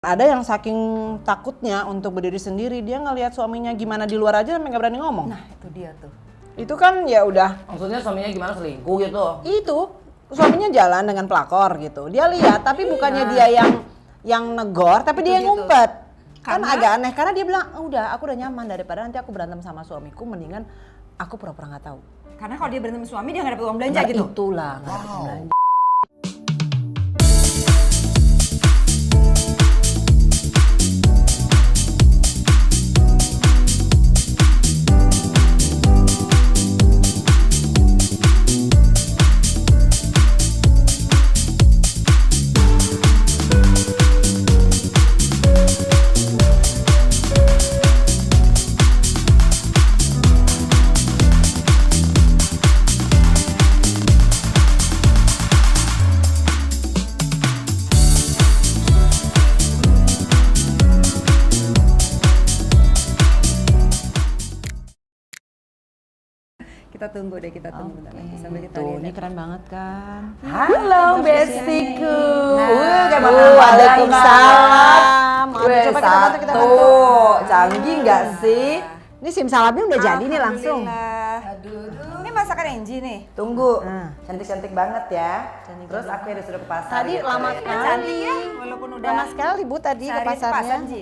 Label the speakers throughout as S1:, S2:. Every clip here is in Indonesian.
S1: Ada yang saking takutnya untuk berdiri sendiri, dia ngelihat suaminya gimana di luar aja sampai nggak berani ngomong.
S2: Nah itu dia tuh.
S1: Itu kan ya udah.
S3: Maksudnya suaminya gimana, selingkuh gitu?
S1: Itu suaminya jalan dengan pelakor gitu. Dia lihat, tapi bukannya dia yang negor, tapi dia yang ngumpet. Kan agak aneh karena dia bilang, udah aku udah nyaman daripada nanti aku berantem sama suamiku, mendingan aku pura-pura nggak tahu.
S2: Karena kalau dia berantem sama suami dia nggak dapet uang belanja gitu.
S1: Itulah nggak dapet belanja.
S2: Kita tunggu bentar lagi sambil kita
S1: Tuh,
S2: lihat.
S1: ini keren banget kan.
S3: Halo bestiku.
S2: Nah,
S1: Waalaikumsalam.
S3: Weh,
S1: Coba kita bantu, kita
S3: satu.
S1: bantu.
S3: Canggih nggak sih?
S1: Ini simsalabnya udah jadi nih langsung.
S2: Aduh. Ini masakan Enji nih.
S3: Tunggu, cantik-cantik banget ya. Terus aku yang disuruh ke pasar.
S1: Tadi
S3: gitu
S1: lama
S3: ya.
S1: sekali.
S2: Cantik ya, walaupun udah
S1: Lama sekali Bu tadi ke
S2: sehari di
S1: pasarnya.
S2: pasar, Ji.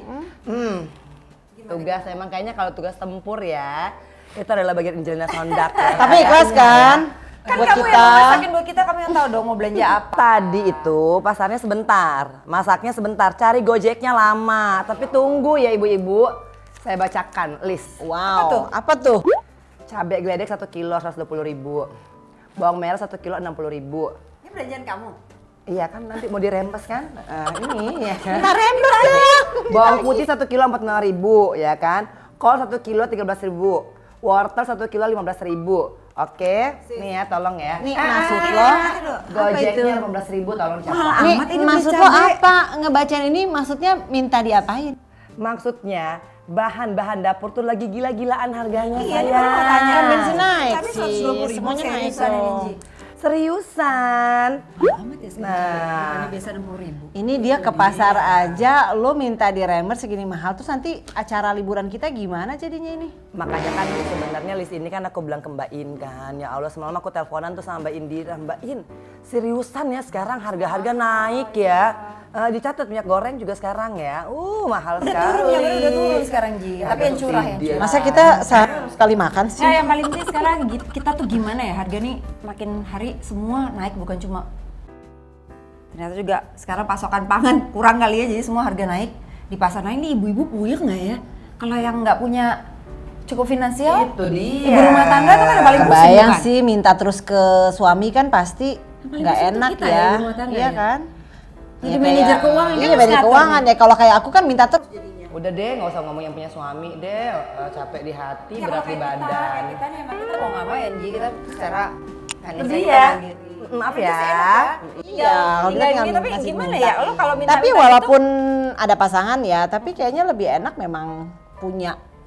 S3: Tugas emang kayaknya kalau tugas tempur ya, itu adalah bagian Angelina Sondak. Ya.
S1: Tapi ikhlas kan?
S2: Kan
S1: Buat
S2: kamu
S1: kita.
S2: yang mau masakin buat kita, kamu yang tahu dong mau belanja apa.
S3: Tadi itu pasarnya sebentar, masaknya sebentar, cari gojeknya lama. Tapi tunggu ya ibu-ibu, saya bacakan list.
S1: Wow, apa tuh?
S3: Cabai geledek 1 kilo 120.000, bawang merah 1 kilo 60.000.
S2: Ini belanjaan kamu.
S3: Iya kan nanti mau dirempes kan? Ini ya kan.
S1: Ntar rembes deh.
S3: Bawang putih 1 kilo 45.000 ya kan. Kol 1 kilo 13.000. Wortel 1 kilo 15.000. Oke, nih ya tolong ya.
S1: Nih maksud lo?
S3: Gojeknya 15.000 tolong catat.
S1: Nih
S2: amat ini
S1: maksud
S2: beli
S1: lo
S2: cabai.
S1: apa? Ngebacain ini maksudnya minta diapain?
S3: Maksudnya bahan-bahan dapur tuh lagi gila-gilaan harganya
S2: Iya, ini
S3: sayang.
S2: baru mau tanya.
S1: Kan bensin naik
S2: Cabai
S1: sih,
S2: 120.000
S1: semuanya naik
S2: seriusan ini,
S1: dong.
S2: Ji.
S3: Seriusan.
S2: Amat ya
S3: Nah.
S2: Ini biasa 60.000.
S1: Ini dia ke pasar aja, lo minta di remer segini mahal, terus nanti acara liburan kita gimana jadinya ini?
S3: Makanya kan sebenarnya list ini kan aku bilang ke Mbak In kan. Ya Allah semalam aku teleponan tuh sama Mbak Indira. Mbak In, seriusan ya sekarang harga-harga naik ya. Dicatat minyak goreng juga sekarang ya. Mahal
S2: Udah
S3: sekali.
S2: turun ya, udah turun sekarang Ji. Tapi yang curah ya.
S1: Masa kita sehari sekali makan sih?
S2: Nah yang paling penting sekarang kita tuh gimana ya, harga nih makin hari semua naik, bukan cuma ternyata juga sekarang pasokan pangan kurang kali ya, jadi semua harga naik di pasar. Nah ini ibu-ibu puyeng nggak ya kalau yang nggak punya cukup finansial?
S3: Itu dia.
S2: Ibu rumah tangga tuh kan yang paling pusing,
S1: Kebayang
S2: bukan?
S1: sih minta terus ke suami kan pasti
S2: paling
S1: nggak
S2: pusing tuh
S1: enak
S2: kita
S1: ya,
S2: ya, ibu rumah tangga
S1: iya
S2: ya.
S1: kan?
S2: Jadi
S1: Ya
S2: manajer
S1: kayak-
S2: keuangan kan
S1: iya
S2: harus
S1: manajer
S2: ngatur
S1: keuangan ya. Kalau kayak aku kan minta terus.
S3: Udah deh, nggak usah ngomong yang punya suami deh. Capek di hati,
S2: Ya,
S3: berat
S2: kalau
S3: di
S2: kayak
S3: badan.
S2: kita nih emang kita mau ngapain Ji, kita secara
S3: Itu dia. Maaf ya.
S1: Iya, kalau kita tinggal
S2: tapi
S1: ngasih
S2: gimana
S1: minta.
S2: ya? Lo kalau minta
S1: Tapi walaupun ada pasangan ya, tapi kayaknya lebih enak memang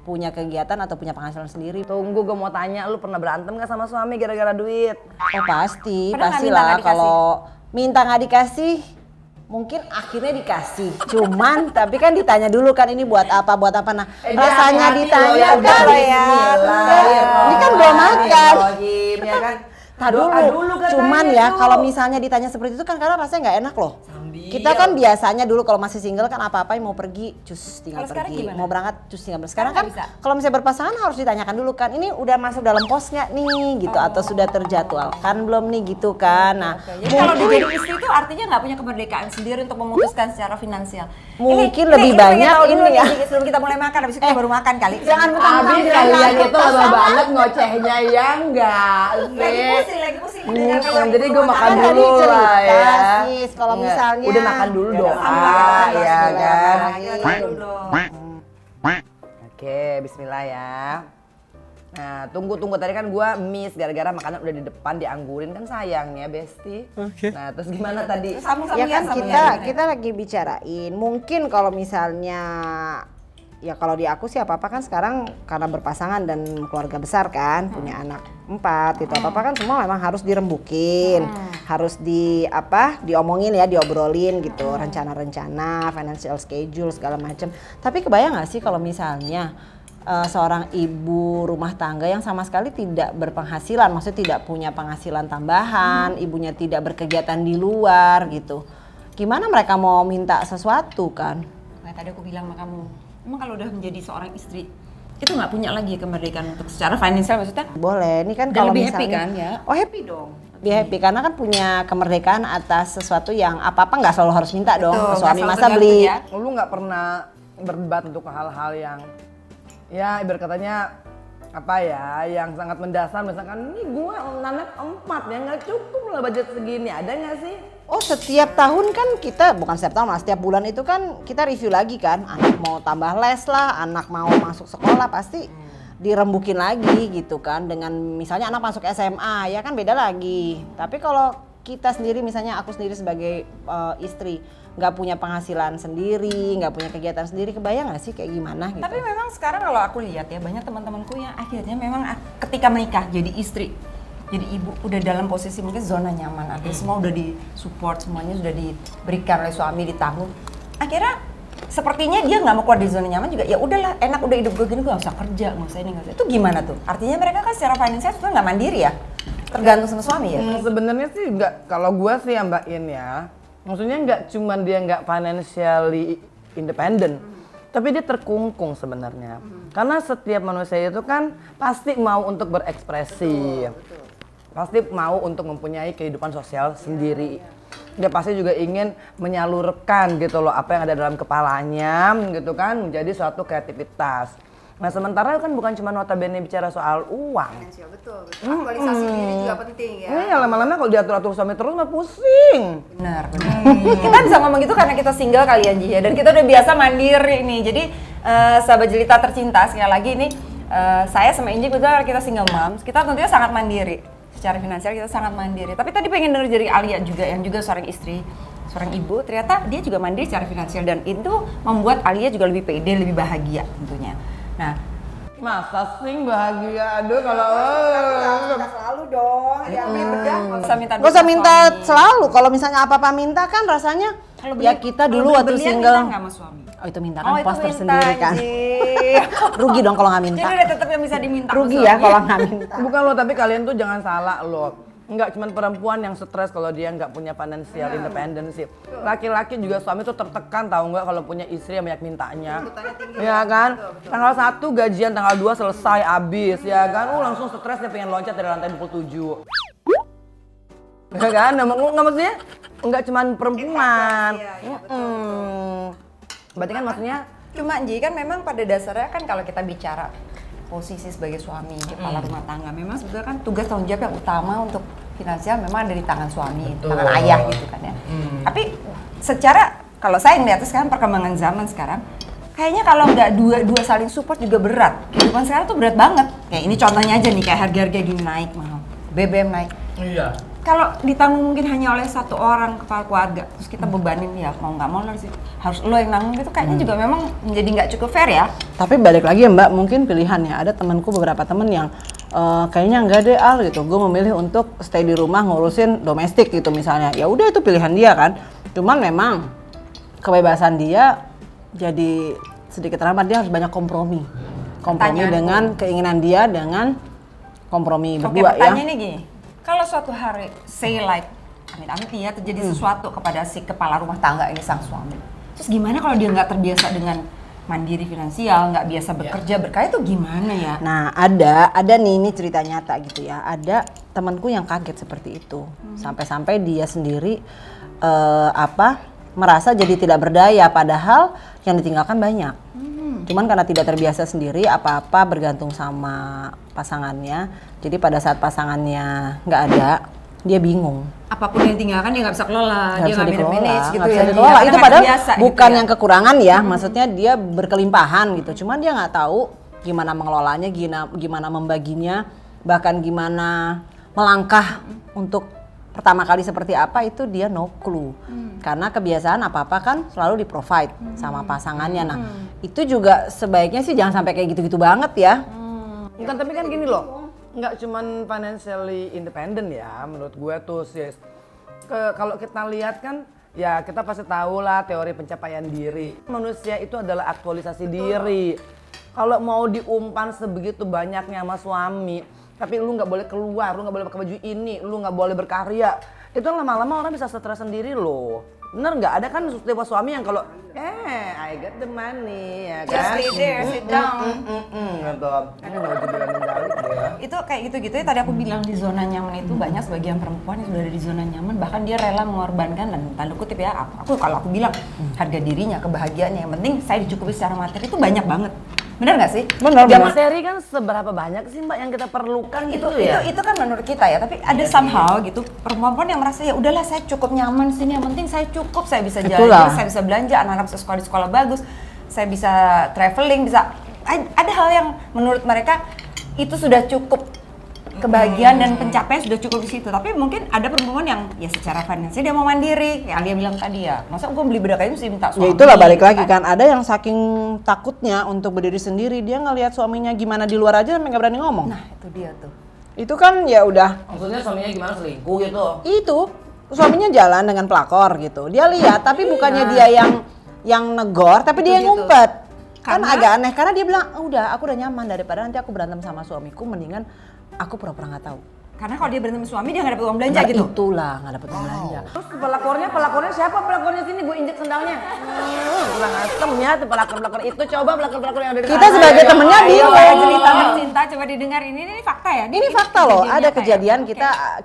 S1: punya kegiatan atau punya penghasilan sendiri.
S3: Tunggu, gue mau tanya, lu pernah berantem gak sama suami gara-gara duit?
S1: Oh pasti,
S2: Pernah nggak minta
S1: pastilah
S2: nggak dikasih?
S1: kalau minta nggak dikasih, mungkin akhirnya dikasih. Cuman tapi kan ditanya dulu kan ini buat apa. Nah rasanya
S3: hati-hati
S1: ditanya
S3: loh ya,
S1: kan
S3: udah
S1: ya.
S3: bismillah.
S1: Ini kan belum makan.
S3: Ya kan?
S1: Tah dulu.
S3: katanya
S1: Cuman ya
S3: tuh.
S1: kalau misalnya ditanya seperti itu kan karena rasanya nggak enak loh. Kita kan biasanya dulu kalau masih single kan apa-apa mau pergi cus tinggal
S2: Kalau sekarang
S1: pergi,
S2: gimana?
S1: mau berangkat cus tinggal pergi. Sekarang kan
S2: Sekarang nggak bisa?
S1: kalau misalnya berpasangan harus ditanyakan dulu kan ini udah masuk dalam pos nggak nih gitu atau sudah terjadwalkan belum nih gitu kan. Nah
S2: Jadi kalau udah jadi istri itu artinya nggak punya kemerdekaan sendiri untuk memutuskan secara finansial.
S1: Mungkin lebih banyak
S2: pengen tahu dulu
S1: ini ya.
S2: nih, sebelum kita mulai makan, habis itu kita baru makan kali.
S1: Jangan mentang-mentang
S3: Abis
S1: bilang
S3: kalian
S1: aku
S3: itu lama banget ngocehnya ya enggak
S2: lagi pusing. dengar
S3: Jadi gue makan
S1: Kan tadi
S3: dulu
S1: cerita
S3: lah ya.
S1: sis, kalau
S3: Enggak,
S1: misalnya
S3: udah makan dulu
S1: Ya
S3: dong.
S1: udah, alhamdulillah,
S3: Ya kan.
S1: bismillahirrahmanirrahim.
S3: Oke, bismillah ya. Nah, tunggu tadi kan gua miss gara-gara makanan udah di depan dianggurin kan sayangnya Besti. Nah, terus gimana tadi?
S2: Sama-sama
S1: Ya kan
S2: sama
S1: kita lagi bicarain mungkin kalau misalnya ya kalau di aku sih apa-apa kan sekarang karena berpasangan dan keluarga besar kan, punya anak 4 itu apa-apa kan semua memang harus dirembukin, harus diomongin ya, diobrolin gitu, rencana-rencana, financial schedule segala macam. Tapi kebayang nggak sih kalau misalnya seorang ibu rumah tangga yang sama sekali tidak berpenghasilan, maksudnya tidak punya penghasilan tambahan, ibunya tidak berkegiatan di luar gitu. Gimana mereka mau minta sesuatu kan?
S2: Kayak tadi aku bilang sama kamu, emang kalau udah menjadi seorang istri itu nggak punya lagi kemerdekaan untuk secara finansial maksudnya?
S1: Boleh, ini kan
S2: Dan
S1: kalau
S2: lebih
S1: misalnya
S2: happy kan ya?
S1: Oh happy dong. Lebih happy karena kan punya kemerdekaan atas sesuatu yang apa-apa nggak selalu harus minta dong
S2: Betul,
S1: ke suami,
S2: nggak
S1: masa
S2: selalu
S1: beli.
S2: tergantung ya.
S3: Lu nggak pernah berdebat untuk hal-hal yang ya ibarat katanya apa ya, yang sangat mendasar, misalkan ini gue anak 4 ya nggak cukup lah budget segini, ada nggak sih?
S1: Oh setiap tahun kan kita, bukan setiap tahun lah, setiap bulan itu kan kita review lagi kan, anak mau tambah les lah, anak mau masuk sekolah pasti dirembukin lagi gitu kan, dengan misalnya anak masuk SMA ya kan beda lagi. Tapi kalau kita sendiri, misalnya aku sendiri sebagai istri nggak punya penghasilan sendiri, nggak punya kegiatan sendiri, kebayang nggak sih kayak gimana gitu?
S2: Tapi memang sekarang kalau aku lihat ya banyak teman-temanku yang akhirnya memang ketika menikah jadi istri, jadi ibu udah dalam posisi mungkin zona nyaman, artinya semua udah di support, semuanya sudah diberikan oleh suami, ditanggung. Akhirnya sepertinya dia nggak mau keluar dari zona nyaman juga, ya udahlah enak udah hidup gue gini, gue nggak usah kerja, nggak usah ini nggak usah. Itu gimana tuh? Artinya mereka kan secara finansial sebenarnya nggak mandiri ya, tergantung sama suami ya.
S3: Sebenarnya sih nggak, kalau gue sih ya Mbak In ya, maksudnya nggak cuman dia nggak financially independent, tapi dia terkungkung sebenarnya. Karena setiap manusia itu kan pasti mau untuk berekspresi, pasti mau untuk mempunyai kehidupan sosial sendiri. Dia pasti juga ingin menyalurkan gitu loh apa yang ada dalam kepalanya gitu kan menjadi suatu kreativitas. Nah sementara kan bukan cuma notabene bicara soal uang.
S2: Betul. Aktualisasi diri juga penting ya.
S3: Ini lama-lama kalau diatur-atur suami terus mah pusing.
S2: Benar. Kita bisa ngomong gitu karena kita single kali ya Ji ya, dan kita udah biasa mandiri nih. Jadi sahabat jelita tercinta, sekali lagi ini saya sama Inji kebetulan kita single moms, kita tentunya sangat mandiri. Secara finansial kita sangat mandiri. Tapi tadi pengen denger dari Alia juga yang juga seorang istri, seorang ibu, ternyata dia juga mandiri secara finansial dan itu membuat Alia juga lebih pede, lebih bahagia tentunya. Nah,
S3: Masa sih bahagia, aduh kalau
S1: Selalu dong, ya
S2: bisa minta
S1: gak usah minta selalu, kalau misalnya apa-apa minta kan rasanya ya kita dulu waktu single.
S2: Minta nggak sama suami?
S1: Oh itu minta kan
S2: itu
S1: poster
S2: minta,
S1: sendiri kan.
S2: Ji.
S1: Rugi dong kalau nggak minta.
S2: Jadi udah tetap yang bisa diminta sama
S1: Rugi
S2: suami.
S1: ya kalau nggak minta.
S3: bukan lo, tapi kalian tuh jangan salah lo. Nggak cuma perempuan yang stres kalau dia nggak punya financial independence sih. Laki-laki juga suami tuh tertekan tahu nggak kalau punya istri yang banyak mintanya. Ya kan? Tanggal 1 gajian, tanggal 2 selesai habis ya kan? Langsung stres dia pengen loncat dari lantai 27. Ya kan? Nggak maksudnya nggak cuma perempuan. Berarti kan maksudnya
S2: Cuma Ji kan memang pada dasarnya kan kalau kita bicara posisi sebagai suami, kepala rumah tangga, memang sebetulnya kan tugas tanggung jawab yang utama untuk finansial memang ada di tangan suami, tangan ayah gitu kan ya. Tapi secara kalau saya ngeliatnya sekarang perkembangan zaman sekarang, kayaknya kalau nggak dua saling support juga berat. Kehidupan sekarang tuh berat banget. Kayak ini contohnya aja nih, kayak harga-harga gini naik mahal, BBM naik.
S3: iya.
S2: Kalau ditanggung mungkin hanya oleh satu orang kepala keluarga, terus kita bebanin ya mau nggak mau harus lo yang nanggung gitu, kayaknya juga memang menjadi nggak cukup fair ya.
S1: Tapi balik lagi ya Mbak, mungkin pilihan ya. Ada temanku beberapa temen yang kayaknya enggak deh Al gitu. Gue memilih untuk stay di rumah ngurusin domestik gitu misalnya. Ya udah itu pilihan dia kan. Cuman memang kebebasan dia jadi sedikit terhambat, dia harus banyak kompromi. Kompromi dengan keinginan dia dengan kompromi berdua ya.
S2: Pertanyaannya gini, kalau suatu hari say like amit-amit ya terjadi sesuatu kepada si kepala rumah tangga ini sang suami, terus gimana kalau dia nggak terbiasa dengan mandiri finansial, nggak biasa bekerja berkarya, itu gimana ya?
S1: Nah ada nih ini cerita nyata gitu ya. Ada temanku yang kaget seperti itu, sampai-sampai dia sendiri merasa jadi tidak berdaya, padahal yang ditinggalkan banyak. Cuman karena tidak terbiasa sendiri, apa-apa bergantung sama pasangannya. Jadi pada saat pasangannya nggak ada, dia bingung.
S2: Apapun yang ditinggalkan dia nggak bisa kelola, dia nggak bisa manage gitu
S1: nggak
S2: ya.
S1: bisa dikelola. Itu padahal bukan
S2: gitu
S1: yang kekurangan ya, maksudnya dia berkelimpahan gitu. Cuman dia nggak tahu gimana mengelolanya, gimana membaginya, bahkan gimana melangkah untuk pertama kali seperti apa itu dia no clue. Karena kebiasaan apa-apa kan selalu di-provide sama pasangannya. Nah, itu juga sebaiknya sih jangan sampai kayak gitu-gitu banget ya.
S3: Bukan, tapi kan gini loh, nggak cuman financially independent ya menurut gue tuh sis. Kalau kita lihat kan, ya kita pasti tahu lah teori pencapaian diri. Manusia itu adalah aktualisasi diri. Kalau mau diumpan sebegitu banyaknya sama suami, tapi lu nggak boleh keluar, lu nggak boleh pakai baju ini, lu nggak boleh berkarya, itu lama-lama orang bisa stres sendiri loh. Bener nggak? Ada kan tipe suami yang kalau I got the money, ya kan?
S2: Just stay there, sit down.
S3: Gitu. Ini nggak jadi menjalik deh.
S2: Itu kayak gitu-gitu ya, tadi aku bilang di zona nyaman itu banyak sebagian perempuan yang sudah ada di zona nyaman, bahkan dia rela mengorbankan, dan tanda kutip ya, kalau aku bilang harga dirinya, kebahagiaannya, yang penting saya dicukupi secara materi itu banyak banget. Bener nggak sih?
S1: Bener,
S3: Zaman seri kan seberapa banyak sih mbak yang kita perlukan gitu ya?
S2: Itu kan menurut kita ya, tapi ada somehow gitu perempuan yang merasa ya udahlah saya cukup nyaman sini, yang penting saya cukup, saya bisa jalan, saya bisa belanja, anak-anak bisa sekolah di sekolah bagus, saya bisa traveling, bisa ada hal yang menurut mereka itu sudah cukup, kebahagiaan dan pencapaian sudah cukup di situ. Tapi mungkin ada perempuan yang ya secara finansial dia mau mandiri, yang dia bilang tadi ya, masa gue beli bedak aja mesti minta suami.
S1: Ya itulah balik lagi kan, ada yang saking takutnya untuk berdiri sendiri, dia ngelihat suaminya gimana di luar aja sampai nggak berani ngomong.
S2: Nah itu dia tuh.
S1: Itu kan ya udah.
S3: Maksudnya suaminya gimana, selingkuh gitu?
S1: Itu suaminya jalan dengan pelakor gitu. Dia lihat, tapi bukannya dia yang negor, tapi dia yang
S2: Gitu.
S1: ngumpet. Kan
S2: Karena-
S1: agak aneh karena dia bilang, udah aku udah nyaman, daripada nanti aku berantem sama suamiku, mendingan aku pura-pura nggak tahu.
S2: Karena kalau dia berantem sama suami dia nggak dapat uang belanja
S1: Nah,
S2: gitu.
S1: itulah nggak dapet uang belanja.
S3: Terus pelakornya siapa pelakornya sini? Gue injek sendalnya. Kurang asemnya tuh pelakor itu. Coba pelakor yang ada di
S1: Kita
S3: sana.
S1: sebagai
S3: Ya,
S1: temennya
S3: ayo.
S1: bingung.
S2: Para cerita tercinta coba didengar ini fakta ya.
S1: Ini fakta loh, ada
S2: nyata ya?
S1: kejadian
S2: Oke.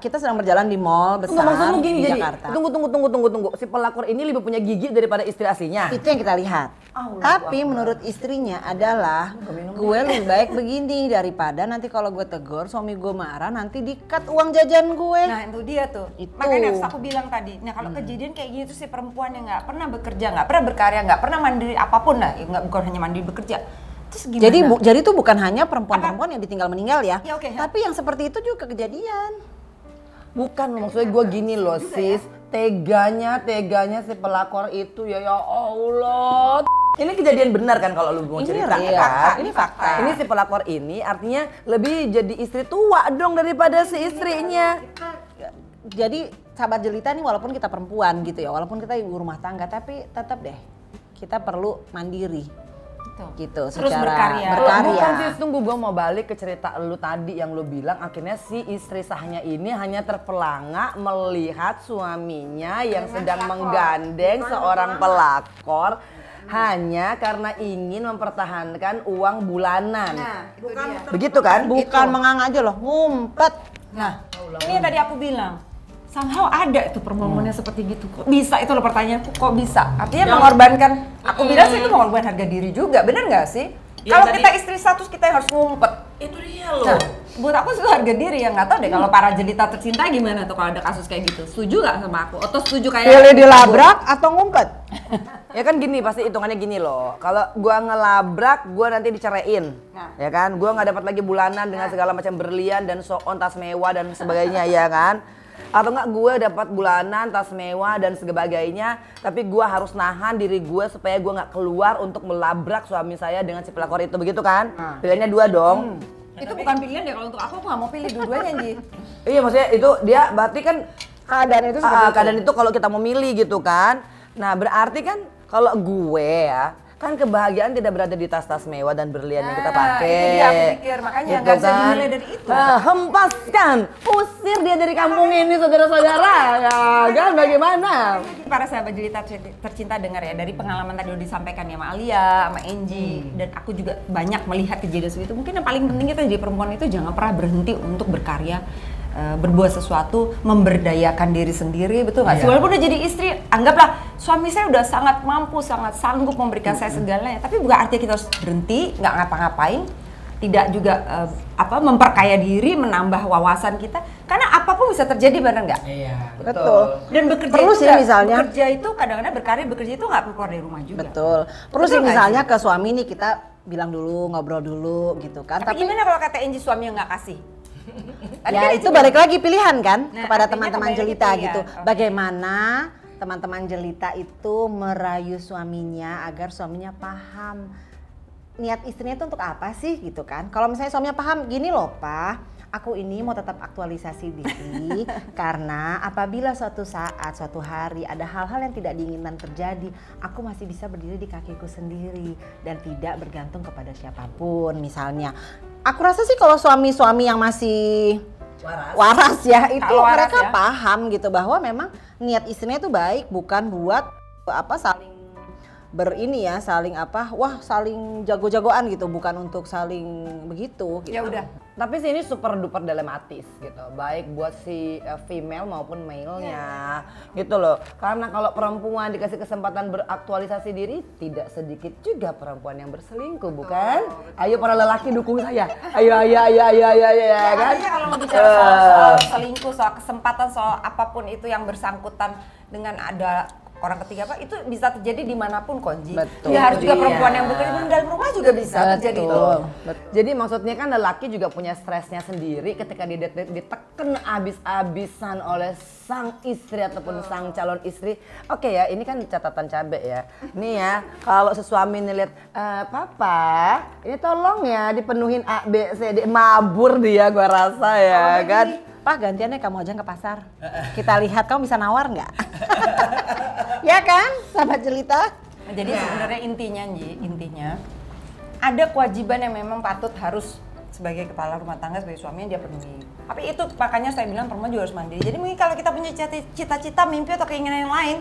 S1: kita sedang berjalan di mall besar
S3: Tunggu, maksud lu gini
S1: di
S3: jadi?
S1: Jakarta.
S3: Tunggu. Si pelakor ini lebih punya gigi daripada istri aslinya.
S1: Itu yang kita lihat. Tapi menurut istrinya adalah gue lebih baik begini daripada nanti kalau gue tegur suami gue marah nanti di-cut uang jajan gue.
S2: Nah itu dia tuh.
S1: Itu.
S2: Makanya harus aku bilang tadi. Nah kalau kejadian kayak gitu sih perempuan yang nggak pernah bekerja, nggak pernah berkarya, nggak pernah mandiri apapun lah, ya, bukan hanya mandiri bekerja. Terus gimana?
S1: Jadi itu bukan hanya perempuan-perempuan yang ditinggal meninggal ya.
S2: Ya, oke.
S1: Tapi yang seperti itu juga kejadian.
S3: Bukan, maksudnya gue gini loh sis. Teganya si pelakor itu ya Allah. Ini kejadian benar kan kalau lu mau
S1: Ini
S3: cerita
S1: iya,
S3: kan?
S1: ini fakta.
S3: Ini si pelakor ini artinya lebih jadi istri tua dong daripada si istrinya.
S1: Jadi sahabat jelita nih walaupun kita perempuan gitu ya, walaupun kita ibu rumah tangga tapi tetap deh kita perlu mandiri. Gitu
S2: Terus
S1: secara
S2: berkarya.
S3: Bukan sih, tunggu gue mau balik ke cerita lu tadi yang lu bilang akhirnya si istri sahnya ini hanya terpelanga melihat suaminya yang sedang menggandeng seorang pelakor hanya karena ingin mempertahankan uang bulanan.
S2: Nah, itu dia.
S3: Begitu kan?
S1: Bukan mengang aja loh, ngumpet.
S2: Nah, ini yang tadi aku bilang. Somehow ada itu perempuan yang seperti gitu. Kok bisa? Itu loh pertanyaanku, kok bisa? Artinya mengorbankan, aku bilang sih itu mengorbankan harga diri juga, bener nggak sih?
S4: Ya,
S2: Kalau
S4: tadi-
S2: kita istri status kita yang harus ngumpet.
S4: Itu dia loh.
S2: Nah, buat aku itu harga diri ya, nggak tahu deh kalau para jelita tercinta gimana tuh kalau ada kasus kayak gitu. Setuju nggak sama aku? Atau setuju kayak
S1: Pilih dilabrak atau ngumpet?
S3: Ya kan gini, pasti hitungannya gini loh. Kalau gua ngelabrak, gua nanti diceraiin.
S2: Nah.
S3: Ya kan? Gua nggak dapat lagi bulanan dengan segala macam berlian dan so on, tas mewah dan sebagainya ya kan? Atau enggak gue dapat bulanan, tas mewah dan sebagainya, tapi gue harus nahan diri gue supaya gue nggak keluar untuk melabrak suami saya dengan si pelakor itu, begitu kan? Pilihannya dua dong.
S2: itu bukan pilihan deh kalau untuk aku nggak mau pilih dua-duanya Ji.
S3: Iya, maksudnya itu dia berarti kan
S1: Keadaan itu seperti itu.
S3: keadaan itu kalau kita mau milih gitu kan. Nah berarti kan kalau gue ya, kan kebahagiaan tidak berada di tas-tas mewah dan berlian yang kita pakai.
S2: Itu dia aku pikir, makanya nggak bisa dinilai dari itu.
S3: Hempaskan, usir dia dari kampung ini saudara-saudara. Ya kan, bagaimana?
S2: Para sahabat jelita tercinta dengar ya, dari pengalaman tadi udah disampaikan ya sama Alia, sama Angie, dan aku juga banyak melihat kejadian seperti itu. Mungkin yang paling penting kita jadi perempuan itu jangan pernah berhenti untuk berkarya, berbuat sesuatu, memberdayakan diri sendiri, betul nggak sih? Walaupun udah jadi istri, anggaplah suami saya udah sangat mampu, sangat sanggup memberikan saya segalanya, tapi bukan artinya kita harus berhenti, nggak ngapa-ngapain, tidak juga memperkaya diri, menambah wawasan kita, karena apapun bisa terjadi, benar nggak?
S4: Iya,
S1: Betul.
S2: Dan bekerja
S1: Perlu
S2: itu
S1: sih
S2: nggak-
S1: misalnya.
S2: bekerja itu kadang-kadang bekerja itu nggak perlu keluar dari rumah juga.
S1: Betul. Perlu
S2: Betul
S1: sih
S2: nggak
S1: misalnya ke suami nih kita bilang dulu, ngobrol dulu gitu kan.
S2: Tapi gimana kalau kata Angie suami yang nggak kasih?
S1: Ya itu balik lagi pilihan kan
S2: Nah,
S1: kepada
S2: artinya
S1: teman-teman
S2: kembali
S1: jelita
S2: gitu ya.
S1: gitu.
S2: Oke.
S1: Bagaimana teman-teman jelita itu merayu suaminya agar suaminya paham niat istrinya itu untuk apa sih gitu kan. Kalau misalnya suaminya paham, gini loh Pak, aku ini mau tetap aktualisasi diri karena apabila suatu saat, suatu hari ada hal-hal yang tidak diinginkan terjadi, aku masih bisa berdiri di kakiku sendiri dan tidak bergantung kepada siapapun misalnya. Aku rasa sih kalau suami-suami yang masih waras ya itu
S2: Kalau waras
S1: mereka
S2: ya.
S1: paham gitu bahwa memang niat istrinya itu baik, bukan buat saling saling jago-jagoan gitu, bukan untuk saling begitu gitu.
S2: Ya udah.
S3: Tapi sih ini super duper dilematis gitu, baik buat si female maupun male-nya gitu loh. Karena kalau perempuan dikasih kesempatan beraktualisasi diri, tidak sedikit juga perempuan yang berselingkuh, bukan? Ayo para lelaki dukung saya. Ayo ya kan?
S2: Artinya kalau mau bicara soal selingkuh, soal kesempatan, soal apapun itu yang bersangkutan dengan ada orang ketiga Pak, itu bisa terjadi dimanapun Konji.
S3: Betul.
S2: Ya harus juga
S3: Iya.
S2: perempuan yang bekerja di dalam rumah juga bisa terjadi itu.
S3: Jadi maksudnya kan lelaki juga punya stresnya sendiri ketika ditekan abis-abisan oleh sang istri ataupun sang calon istri. Oke ya, ini kan catatan cabe ya. Nih ya, kalau sesuami nih lihat, Papa, ini tolong ya dipenuhin A, B, C, D, mabur dia gua rasa ya kan.
S1: Pak gantiannya kamu aja ke pasar. Kita lihat kamu bisa nawar nggak? Ya kan, sahabat jelita?
S2: Nah, jadi sebenarnya intinya ada kewajiban yang memang patut harus sebagai kepala rumah tangga, sebagai suami yang dia penuhi. Tapi itu makanya saya bilang perempuan juga harus mandiri. Jadi mungkin kalau kita punya cita-cita, mimpi atau keinginan yang lain,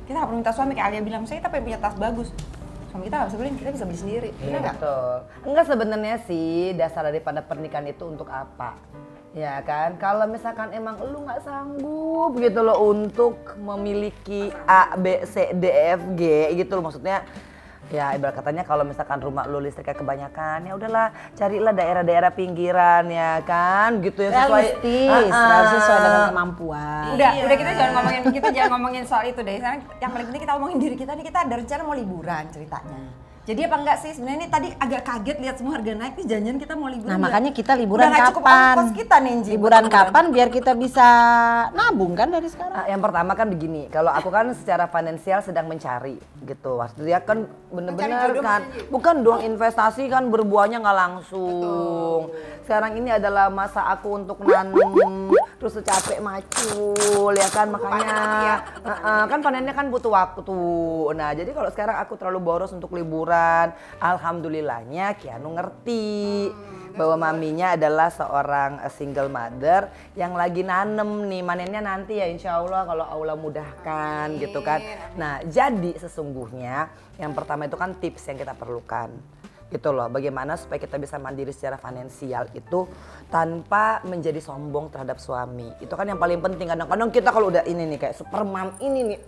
S2: kita nggak perlu minta suami. Kayak Alia bilang, saya kita pengen punya tas bagus. Suami kita nggak bisa beliin, kita bisa beli sendiri. Benar nggak?
S3: Betul. Enggak, sebenarnya sih dasar daripada pernikahan itu untuk apa? Ya kan, kalau misalkan emang lu nggak sanggup gitu loh untuk memiliki A, B, C, D, E, F, G gitu loh, maksudnya ya ibarat katanya kalau misalkan rumah lu listriknya kebanyakan, ya udahlah carilah daerah-daerah pinggiran ya kan, gitu ya sesuai
S1: Realistis, sesuai dengan kemampuan.
S2: Udah kita jangan ngomongin soal itu deh. Sekarang yang paling penting kita ngomongin diri kita nih, kita ada rencana mau liburan ceritanya. Jadi apa enggak sih sebenarnya ini tadi agak kaget lihat semua harga naik nih, janjian kita mau liburan.
S1: Nah
S2: ya?
S1: makanya kita liburan
S2: Udah nggak cukup
S1: kapan?
S2: ongkos kita nih, Nji,
S1: Liburan
S2: buat liburan.
S1: kapan biar kita bisa nabung kan dari sekarang?
S3: Yang pertama kan begini, kalau aku kan secara finansial sedang mencari gitu. Dia kan bener-bener kan, bukan dong investasi kan berbuahnya nggak langsung. Sekarang ini adalah masa aku untuk nanam, terus capek macul ya kan, makanya kan panennya kan butuh waktu. Nah jadi kalau sekarang aku terlalu boros untuk liburan, alhamdulillahnya Kianu ngerti bahwa maminya adalah seorang single mother yang lagi nanem nih, manennya nanti ya insya Allah kalau Allah mudahkan gitu kan. Nah jadi sesungguhnya yang pertama itu kan tips yang kita perlukan gitu loh, bagaimana supaya kita bisa mandiri secara finansial itu tanpa menjadi sombong terhadap suami. Itu kan yang paling penting. Kadang-kadang kita kalau udah ini nih kayak supermom ini nih,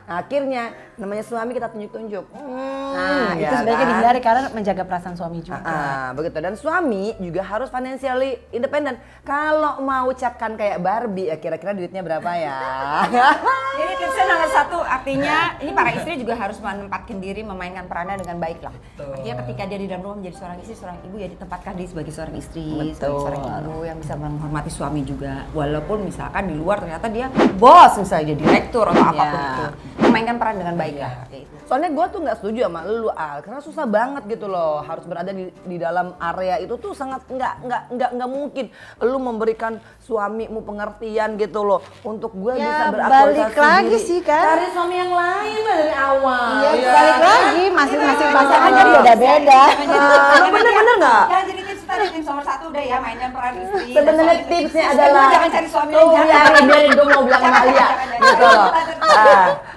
S3: akhirnya namanya suami kita tunjuk-tunjuk.
S1: Nah itu
S3: ya
S1: sebaiknya
S3: kan?
S1: dihindari karena menjaga perasaan suami juga.
S3: Begitu, dan suami juga harus financially independent. Kalau mau capkan kayak Barbie, ya kira-kira duitnya berapa ya?
S2: Jadi tipsnya nomor satu, artinya ini para istri juga harus menempatkan diri, memainkan perannya dengan baik lah. Artinya ketika dia di dalam rumah menjadi seorang istri, seorang ibu, ya ditempatkan diri sebagai seorang istri, sebagai seorang ibu yang bisa menghormati suami juga. Walaupun misalkan di luar ternyata dia bos, misalnya dia direktur atau apapun itu, memainkan peran dengan baik lah. Kayak itu.
S3: Soalnya gue tuh nggak setuju sama lu Al, karena susah banget gitu loh, harus berada di dalam area itu tuh sangat nggak mungkin lu memberikan suamimu pengertian gitu loh untuk gue
S1: Ya,
S3: bisa beraktualisasi
S1: balik lagi
S3: diri.
S1: sih kan.
S3: Cari suami yang lain lah dari awal.
S1: Iya, balik lagi masing-masing pasangan jadi beda-beda.
S3: Lu bener-bener nggak?
S2: Jangan jadi tips tadi, tips nomor satu udah ya, mainkan peran istri.
S3: Sebenarnya tipsnya adalah
S2: jangan cari suami
S3: tuh
S2: yang
S3: ya, biarin gue mau bilang sama Alia
S2: Jangan.
S3: gitu loh.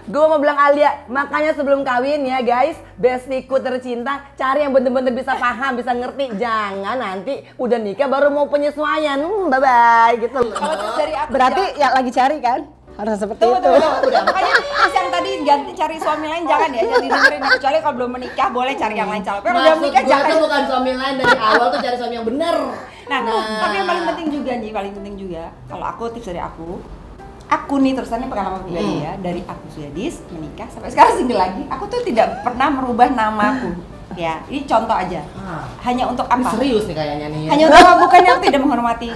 S3: Gue mau bilang Alia, makanya sebelum kawin ya guys, bestiku tercinta, cari yang bener-bener bisa paham, bisa ngerti. Jangan nanti udah nikah baru mau penyesuaian, bye bye gitu loh.
S2: Kalau tips dari aku,
S1: Berarti ya lagi cari kan? Harus seperti itu.
S2: udah. Makanya tips yang tadi ganti cari suami lain jangan ya, jangan didengerin. Kecuali kalau belum menikah boleh cari yang lain calon. Kalau udah
S4: Maksud
S2: menikah
S4: gue
S2: jangan.
S4: tuh bukan suami lain, dari awal tuh cari suami yang bener.
S2: Nah, tapi yang paling penting juga nih, paling penting juga kalau aku tips dari aku nih terusannya pengalaman pribadi ya, dari aku Suyadis menikah sampai sekarang single lagi, aku tuh tidak pernah merubah namaku. ya. Ini contoh aja. Hanya untuk
S4: Ini
S2: apa?
S4: serius nih kayaknya nih.
S2: Hanya untuk apa? Bukannya aku tidak menghormati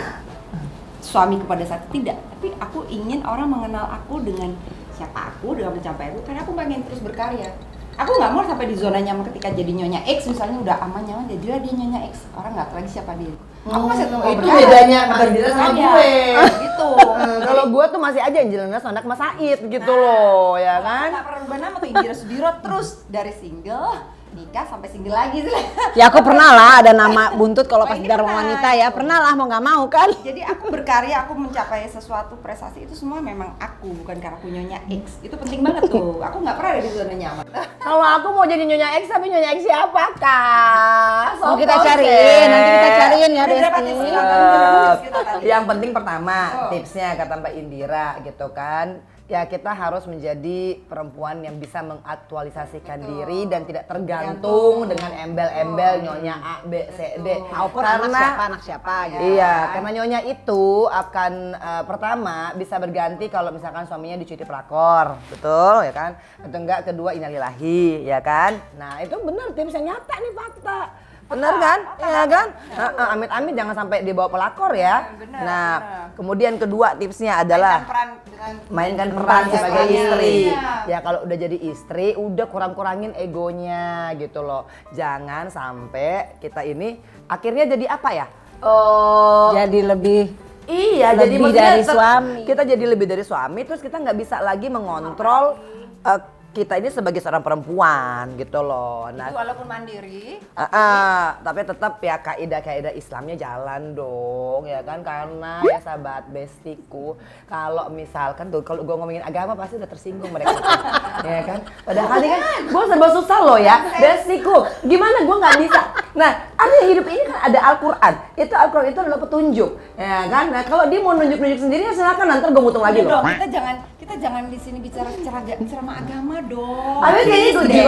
S2: suami pada saat itu, tidak. Tapi aku ingin orang mengenal aku dengan siapa aku, dengan pencapaianku, karena aku pengen terus berkarya. Aku nggak mau sampai di zona nyaman ketika jadi Nyonya X misalnya udah aman nyaman, jadilah dia Nyonya X. Orang nggak tahu lagi siapa dia. Aku masih tahu
S4: Itu bedanya Mbak Indira sama gue.
S2: Gitu.
S3: Kalau gue tuh masih aja Angelina Sondak Mas Said gitu loh, ya kan?
S2: Nggak pernah berubah nama tuh Indira Sudiro terus dari single nikah sampai single lagi sih.
S1: Ya aku pernah lah ada nama buntut kalau pas
S2: Oh, ini
S1: di Dharma
S2: pernah.
S1: Wanita ya, pernah lah mau nggak mau kan.
S2: Jadi aku berkarya, aku mencapai sesuatu prestasi itu semua memang aku, bukan karena aku Nyonya X. Itu penting banget tuh. Aku nggak pernah ada di zona nyaman.
S3: Kalau aku mau jadi Nyonya X, tapi Nyonya X siapa kak?
S1: Mau kita cariin, nanti kita cariin ya
S2: Ada berapa
S1: Desti.
S2: tips? Silakan, berapa tips kita tadi?
S3: Yang penting pertama tipsnya kata Mbak Indira gitu kan. Ya kita harus menjadi perempuan yang bisa mengaktualisasikan diri dan tidak tergantung dengan embel-embel Nyonya A, B, C, D.
S1: Maupun anak siapa gitu.
S3: Iya, karena Nyonya itu akan pertama bisa berganti kalau misalkan suaminya dicuti pelakor, betul ya kan? Atau enggak kedua innalillahi, ya kan? Nah itu benar tips yang nyata nih fakta. Bener kan? Iya kan? Amit-amit jangan sampai dibawa pelakor ya.
S2: Benar,
S3: Nah,
S2: benar.
S3: kemudian kedua tipsnya adalah mainkan peran sebagai
S1: suami.
S3: istri.
S2: Iya.
S3: Ya kalau udah jadi istri, udah kurang-kurangin egonya gitu loh. Jangan sampai kita ini akhirnya jadi apa ya?
S1: Jadi lebih
S3: Iya, jadi
S1: Lebih
S3: maksudnya
S1: dari suami.
S3: Kita jadi lebih dari suami, terus kita nggak bisa lagi mengontrol kita ini sebagai seorang perempuan gitu loh. Nah,
S2: Itu walaupun mandiri,
S3: tapi tetap ya kaidah-kaidah Islamnya jalan dong ya kan, karena ya sahabat bestiku kalau misalkan tuh kalau gue ngomongin agama pasti udah tersinggung mereka ya kan, padahal ini kan gue serba susah loh ya bestiku, gimana gue nggak bisa. Nah artinya hidup ini kan ada Al-Quran itu adalah petunjuk ya kan. Nah kalau dia mau nunjuk-nunjuk sendiri ya silakan, nanti gue mutung lagi loh.
S2: dong, kita jangan di sini bicara ceramah agama dong.
S3: Tapi kayaknya itu deh.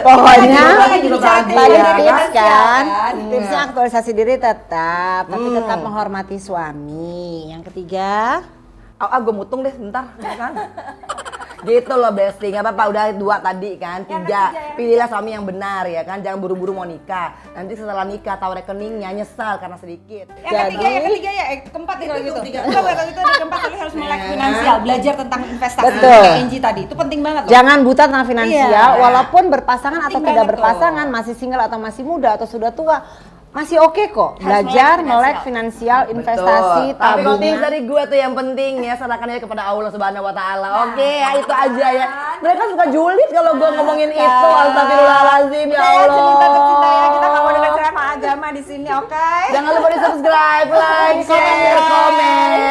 S1: pokoknya
S2: lagi bicara
S1: tadi
S2: keluarga,
S1: tips kan,
S2: kan?
S1: tipsnya aktualisasi diri tetap, tapi tetap menghormati suami. Yang ketiga,
S3: Gue mutung deh bentar, ya kan? Gitu loh Besti, nggak apa-apa, udah 2 tadi kan, 3. Pilihlah suami yang benar ya kan, jangan buru-buru mau nikah. Nanti setelah nikah tahu rekeningnya nyesal karena sedikit.
S2: Yang ketiga ya, keempat itu gitu. Keempat kali harus melek finansial, belajar tentang investasi.
S1: Betul.
S2: Kayak Angie tadi, itu penting banget loh.
S1: jangan buta tentang finansial,
S2: Iya.
S1: walaupun berpasangan atau
S2: Penting
S1: tidak
S2: banget
S1: berpasangan, masih single atau masih muda atau sudah tua, masih oke kok. Belajar melek finansial, investasi,
S3: Betul. Tapi kalau tips
S1: tabungan.
S3: dari gue tuh yang penting ya, serahkan aja kepada Allah Subhanahu Wa Taala. Oke, ya itu aja ya. Mereka suka julid kalau gue ngomongin itu. Astagfirullahaladzim ya Allah.
S2: Cinta ya, kita nggak mau dengar ceramah agama di sini, oke?
S3: Jangan lupa di subscribe, like, share, komen.